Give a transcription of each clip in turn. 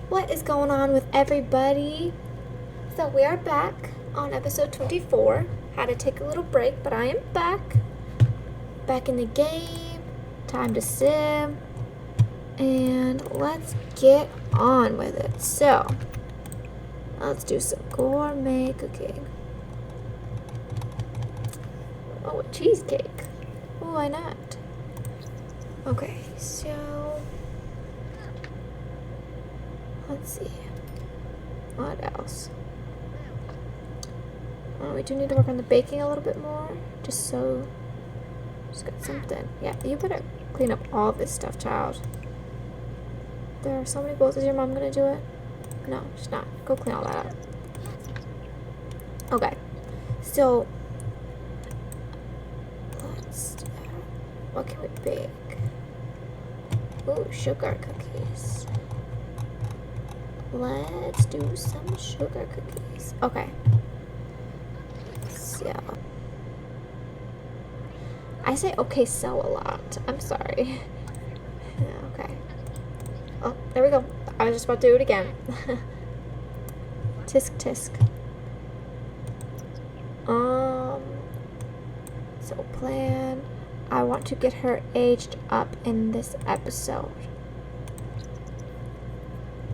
What is going on with everybody? So we are back on episode 24. Had to take a little break, but I am back. Back in the game. Time to sim. And let's get on with it. So, let's do some gourmet cooking. Oh, a cheesecake. Oh, why not? Okay, so let's see. What else? We do need to work on the baking a little bit more. Just got something. Yeah, you better clean up all this stuff, child. There are so many bowls. Is your mom gonna do it? No, she's not. Go clean all that up. Okay, so what can we bake? Ooh, sugar cookies. Let's do some sugar cookies. Okay. So, I say okay so a lot. I'm sorry. Yeah, okay. Oh, there we go. I was just about to do it again. Tisk tisk. So plan. I want to get her aged up in this episode.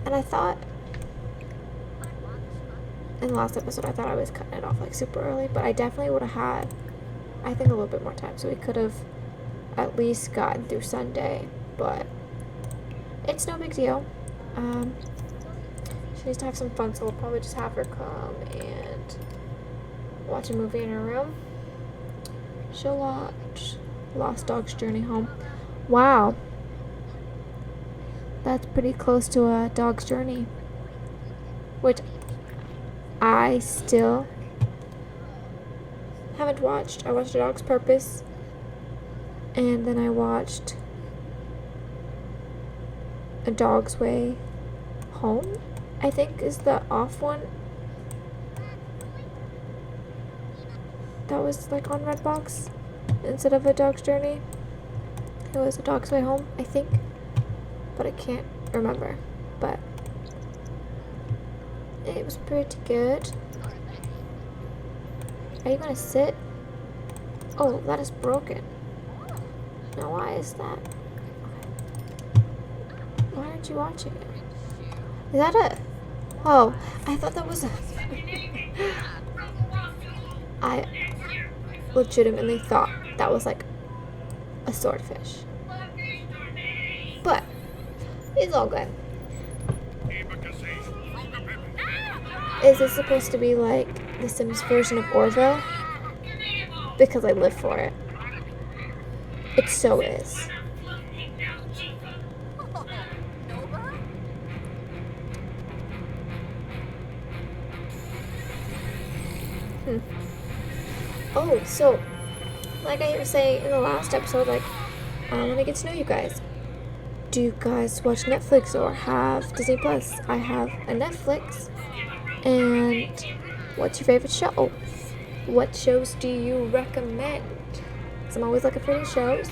And I thought, in the last episode, I thought I was cutting it off like super early, but I definitely would have had, I think, a little bit more time. So we could have at least gotten through Sunday, but it's no big deal. She needs to have some fun, so we'll probably just have her come and watch a movie in her room. She'll watch Lost Dog's Journey Home. Wow. That's pretty close to a dog's journey. Which I still haven't watched. I watched A Dog's Purpose. And then I watched A Dog's Way Home, I think is the off one. That was like on Redbox. Instead of A Dog's Journey, it was A Dog's Way Home, I think, but I can't remember. But it was pretty good. Are you gonna sit? Oh, that is broken. Now why is that? Why aren't you watching it? Is that a? Oh, I thought that was a. I legitimately thought that was like a swordfish. But it's all good. Is this supposed to be like the Sims version of Orville? Because I live for it. It so is. Oh, so like I was saying in the last episode, like, I want to get to know you guys. Do you guys watch Netflix or have Disney Plus? I have a Netflix. And what's your favorite show? What shows do you recommend? Because I'm always looking for new shows.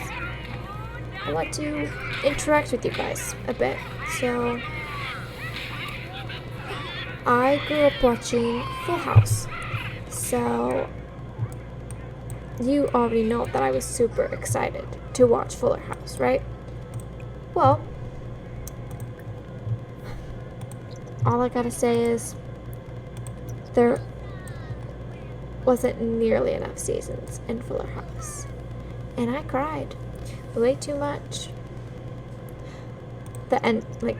I want to interact with you guys a bit. So, I grew up watching Full House. So, you already know that I was super excited to watch Fuller House, right? Well, all I gotta say is there wasn't nearly enough seasons in Fuller House. And I cried way too much. The end, like,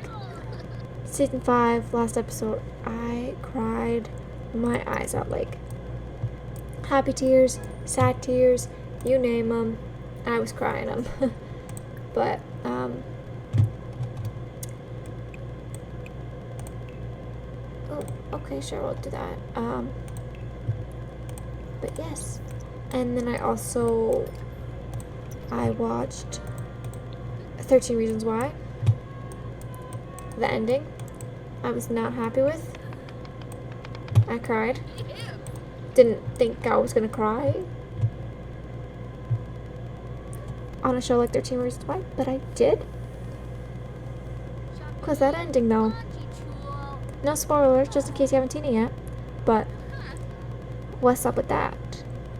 season 5, last episode, I cried my eyes out, like, happy tears, sad tears, you name them, I was crying them. But, oh, okay, sure, we'll do that. But yes. And then I watched 13 Reasons Why. The ending, I was not happy with. I cried. Didn't think I was gonna cry on a show like 13 Reasons Why, but I did. Cause that ending though, No spoilers, just in case you haven't seen it yet. But what's up with that?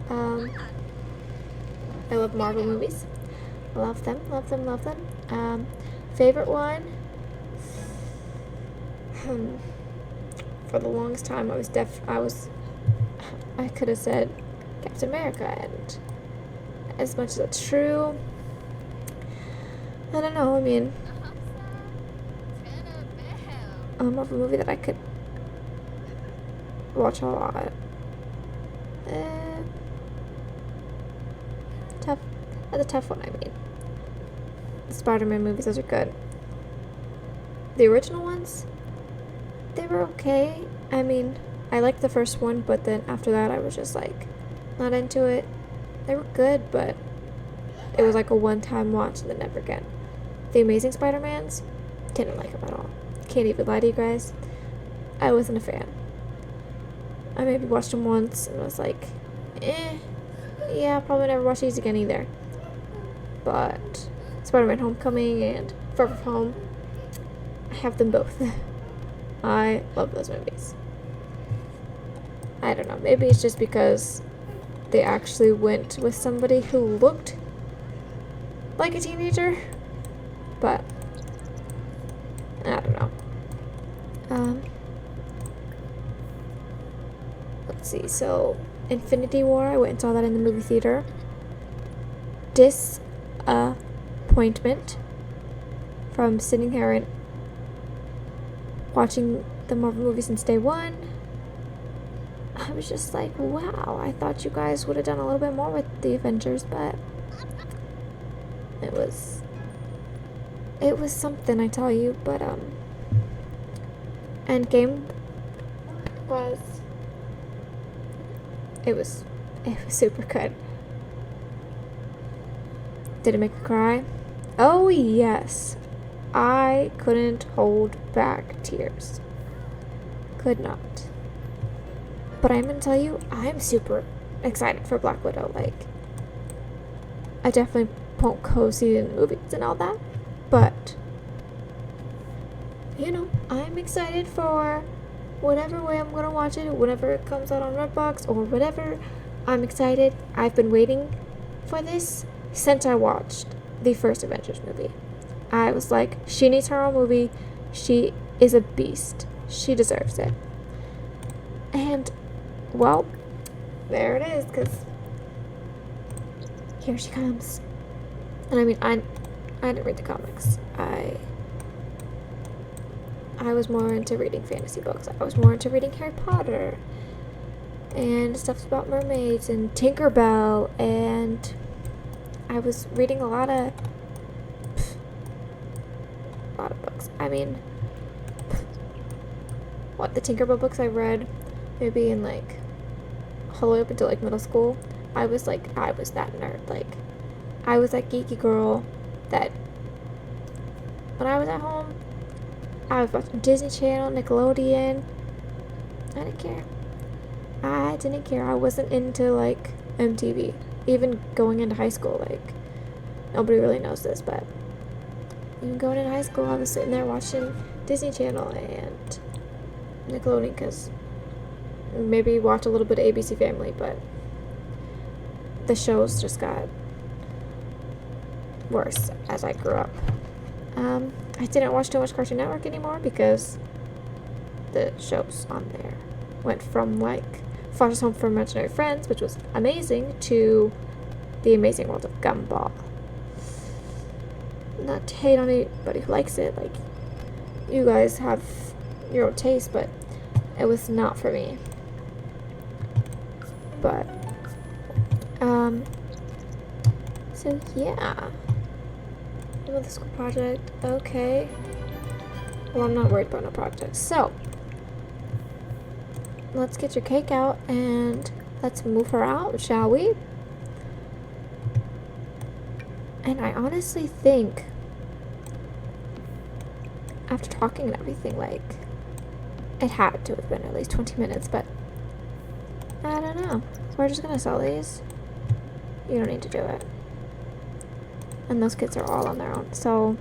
I love Marvel movies. Love them, love them, love them. Favorite one? For the longest time, I could have said Captain America, and as much as that's true, I don't know. I mean, a Marvel movie that I could watch a lot. Tough. That's a tough one. I mean, the Spider-Man movies, those are good. The original ones, they were okay. I mean, I liked the first one, but then after that I was just like not into it. They were good, but it was like a one-time watch and then never again. The Amazing Spider-Mans, didn't like them at all. Can't even lie to you guys. I wasn't a fan. I maybe watched them once and was like, yeah, probably never watch these again either. But Spider-Man Homecoming and Far From Home, I have them both. I love those movies. I don't know, maybe it's just because they actually went with somebody who looked like a teenager, but I don't know. Let's see, so Infinity War, I went and saw that in the movie theater. Disappointment from sitting here and watching the Marvel movies since day one. I was just like, wow, I thought you guys would have done a little bit more with the Avengers, but it was something, I tell you. But Endgame was it was super good. Did it make me cry? Oh yes. I couldn't hold back tears. Could not. But I'm gonna tell you, I'm super excited for Black Widow. Like, I definitely won't go see the movies and all that, but you know, I'm excited for whatever way I'm gonna watch it, whenever it comes out on Redbox or whatever. I'm excited. I've been waiting for this since I watched the first Avengers movie. I was like, she needs her own movie. She is a beast. She deserves it. And, well, there it is, because here she comes. And I mean, I didn't read the comics. I was more into reading fantasy books. I was more into reading Harry Potter and stuff about mermaids and Tinkerbell, and I was reading a lot of books. I mean, what, the Tinkerbell books I read maybe in like all the way up until like middle school. I was that nerd. Like, I was that geeky girl that when I was at home, I was watching Disney Channel, Nickelodeon. I didn't care. I wasn't into like MTV. Even going into high school, like, nobody really knows this, but even going into high school, I was sitting there watching Disney Channel and Nickelodeon, because maybe watch a little bit of ABC Family, but the shows just got worse as I grew up. I didn't watch too much Cartoon Network anymore because the shows on there went from like Foster's Home for Imaginary Friends, which was amazing, to The Amazing World of Gumball. Not to hate on anybody who likes it, like, you guys have your own taste, but it was not for me. But so yeah, another school project. Okay, well, I'm not worried about no projects, so let's get your cake out and let's move her out, shall we? And I honestly think, after talking and everything, like, it had to have been at least 20 minutes, but I don't know. So we're just gonna sell these. You don't need to do it. And those kids are all on their own. So,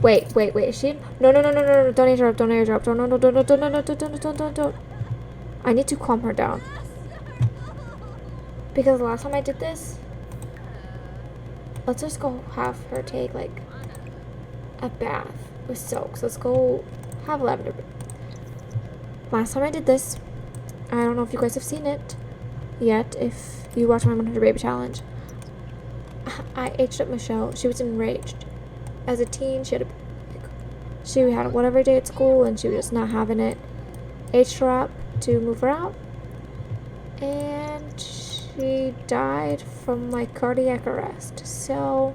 Wait, is she? No, don't interrupt, don't. No, don't. I need to calm her down. Because the last time I did this, let's just go have her take, like, a bath with soaks. Let's go have lavender. Last time I did this, I don't know if you guys have seen it yet, if you watch my 100 Baby Challenge. I aged up Michelle. She was enraged. As a teen, she had a whatever day at school, and she was just not having it. Aged her up to move her out, and she died from, like, cardiac arrest. So,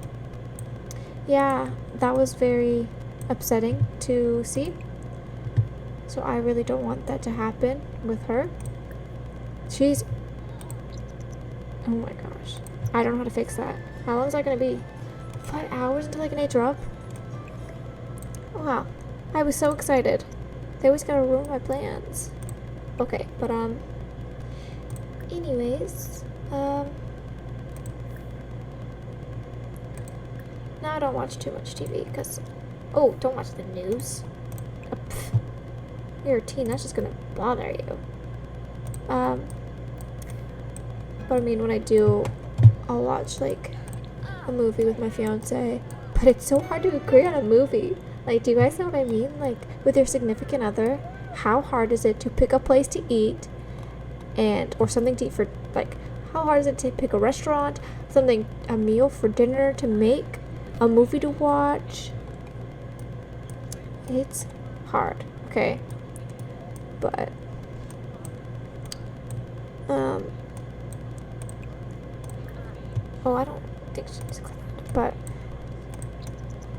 yeah, that was very upsetting to see. So I really don't want that to happen with her. Oh my gosh. I don't know how to fix that. How long is that gonna be? 5 hours until I can age her up? Wow. I was so excited. They always gotta ruin my plans. Okay, but anyways, now I don't watch too much TV, because, oh, don't watch the news. You're a teen, that's just gonna bother you. But I mean, when I do, I'll watch, like, a movie with my fiance. But it's so hard to agree on a movie. Like, do you guys know what I mean? Like, with your significant other, how hard is it to pick a place to eat or something to eat for, like, how hard is it to pick a restaurant, a meal for dinner to make, a movie to watch? It's hard, okay? But, I don't think she's glad. But,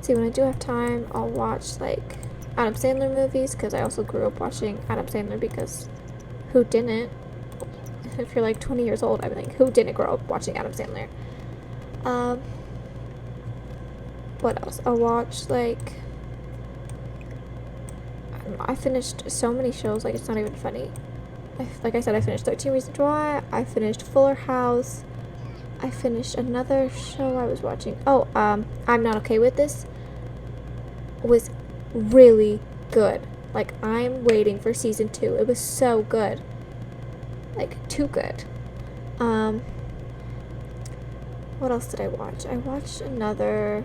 see, when I do have time, I'll watch, like, Adam Sandler movies, because I also grew up watching Adam Sandler, because who didn't? If you're, like, 20 years old, I mean, like, who didn't grow up watching Adam Sandler? What else? I'll watch, like, I don't know, I finished so many shows, like, it's not even funny. Like I said, I finished 13 Reasons Why, I finished Fuller House, I finished another show I was watching. Oh, I'm Not Okay With This was really good. Like, I'm waiting for season 2. It was so good. Like, too good. What else did I watch? I watched another,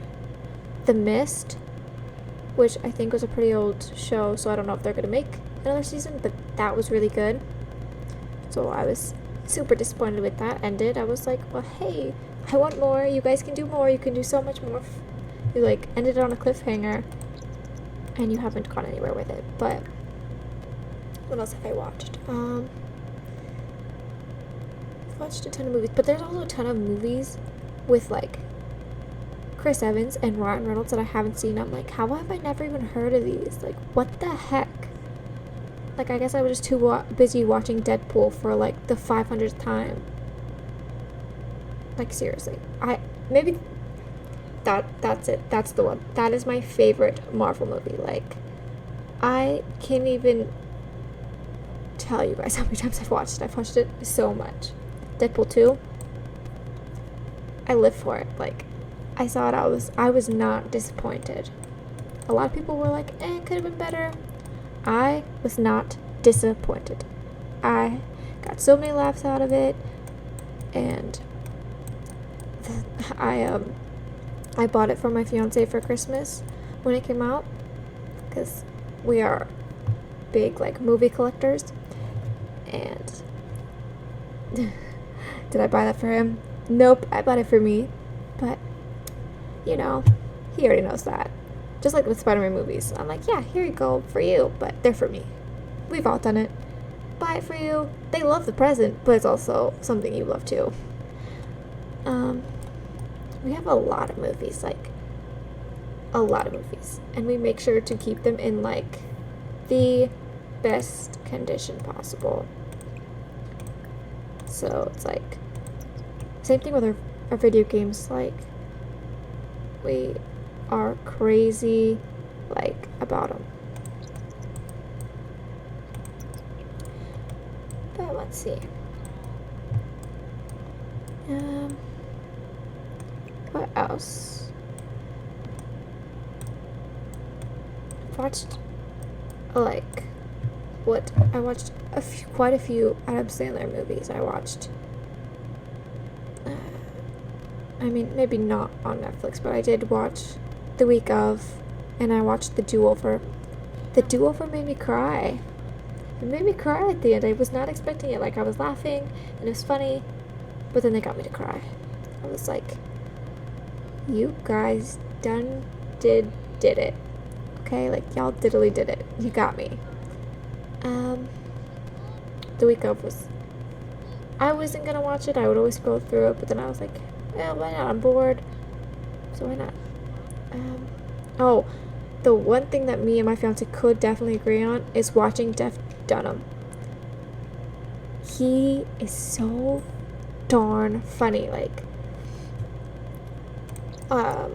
The Mist, which I think was a pretty old show, so I don't know if they're gonna make another season, but that was really good. So I was super disappointed with that ended. I was like, well, hey, I want more. You guys can do more. You can do so much more. You, like, ended it on a cliffhanger, and you haven't gone anywhere with it. But what else have I watched? I've watched a ton of movies, but there's also a ton of movies with, like, Chris Evans and Ryan Reynolds that I haven't seen. I'm like, how have I never even heard of these? Like, what the heck? Like, I guess I was just too busy watching Deadpool for, like, the 500th time. Like, seriously. Maybe that's it. That's the one. That is my favorite Marvel movie. Like, I can't even tell you guys how many times I've watched it. I've watched it so much. Deadpool 2. I live for it. Like, I saw it, I was not disappointed. A lot of people were like, it could have been better. I was not disappointed. I got so many laughs out of it, and I bought it for my fiance for Christmas when it came out, because we are big, like, movie collectors. And did I buy that for him? Nope, I bought it for me. But, you know, he already knows that. Just like with Spider-Man movies. I'm like, yeah, here you go, for you, but they're for me. We've all done it. Buy it for you. They love the present, but it's also something you love too. We have a lot of movies, like, a lot of movies. And we make sure to keep them in, like, the best condition possible. So, it's like, same thing with our video games, like, we are crazy, like, about them. But let's see. What else? watched like what I watched quite a few Adam Sandler movies. I watched I mean, maybe not on Netflix, but I did watch The Week Of, and I watched The Do-Over. The Do-Over made me cry. It made me cry at the end. I was not expecting it. Like, I was laughing, and it was funny, but then they got me to cry. I was like, you guys did it. Okay? Like, y'all diddly did it. You got me. The Week Of was... I wasn't gonna watch it. I would always scroll through it, but then I was like, well, why not? I'm bored, so why not? Oh, the one thing that me and my fiance could definitely agree on is watching Jeff Dunham. He is so darn funny. Like, our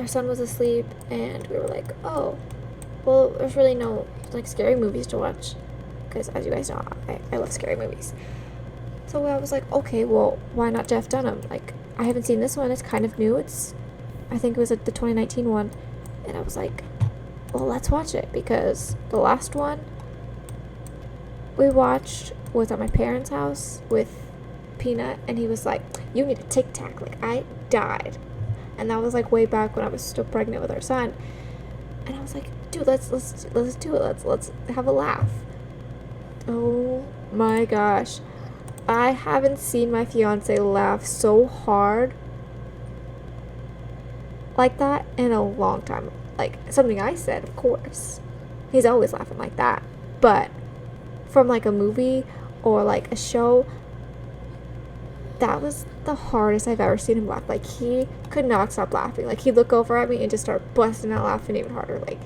son was asleep, and we were like, oh, well, there's really no, like, scary movies to watch, because as you guys know, I love scary movies. So I was like, okay, well, why not Jeff Dunham? Like, I haven't seen this one. It's kind of new. I think it was the 2019 one. And I was like, well, let's watch it. Because the last one we watched was at my parents' house with Peanut. And he was like, you need a Tic Tac. Like, I died. And that was like way back when I was still pregnant with our son. And I was like, dude, let's do it. Let's have a laugh. Oh my gosh. I haven't seen my fiance laugh so hard like that in a long time. Like, something I said, of course. He's always laughing like that. But from, like, a movie or, like, a show, that was the hardest I've ever seen him laugh. Like, he could not stop laughing. Like, he'd look over at me and just start busting out laughing even harder. Like,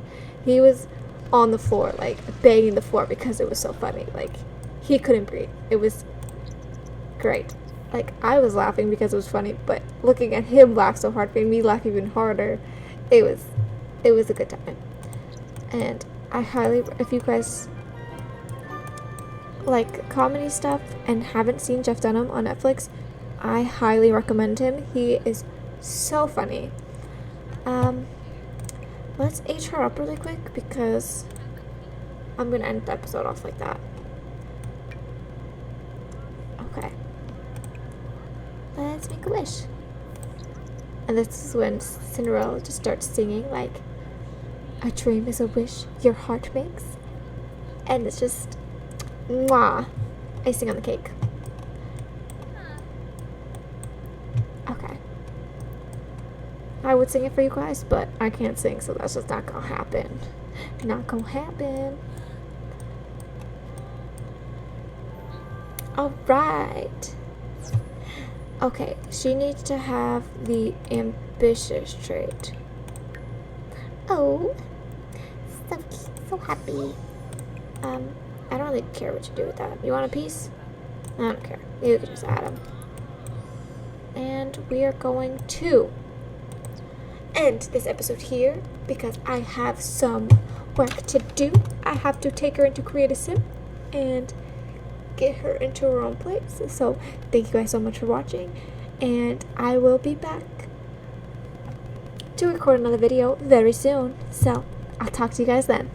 he was on the floor, like, banging the floor because it was so funny. Like, he couldn't breathe. It was great. Like, I was laughing because it was funny, but looking at him laugh so hard made me laugh even harder. It was a good time. And I highly, if you guys like comedy stuff and haven't seen Jeff Dunham on Netflix, I highly recommend him. He is so funny. Let's age her up really quick because I'm gonna end the episode off like that. Okay. Let's make a wish. And this is when Cinderella just starts singing, like, a dream is a wish your heart makes. And it's just, mwah, icing on the cake. Okay. I would sing it for you guys, but I can't sing, so that's just not gonna happen. Not gonna happen. Alright. Okay, she needs to have the ambitious trait. Oh, so cute, so happy. I don't really care what you do with that. You want a piece? I don't care. You can just add them. And we are going to end this episode here because I have some work to do. I have to take her into Create a Sim and get her into her own place. So thank you guys so much for watching, and I will be back to record another video very soon. So I'll talk to you guys then.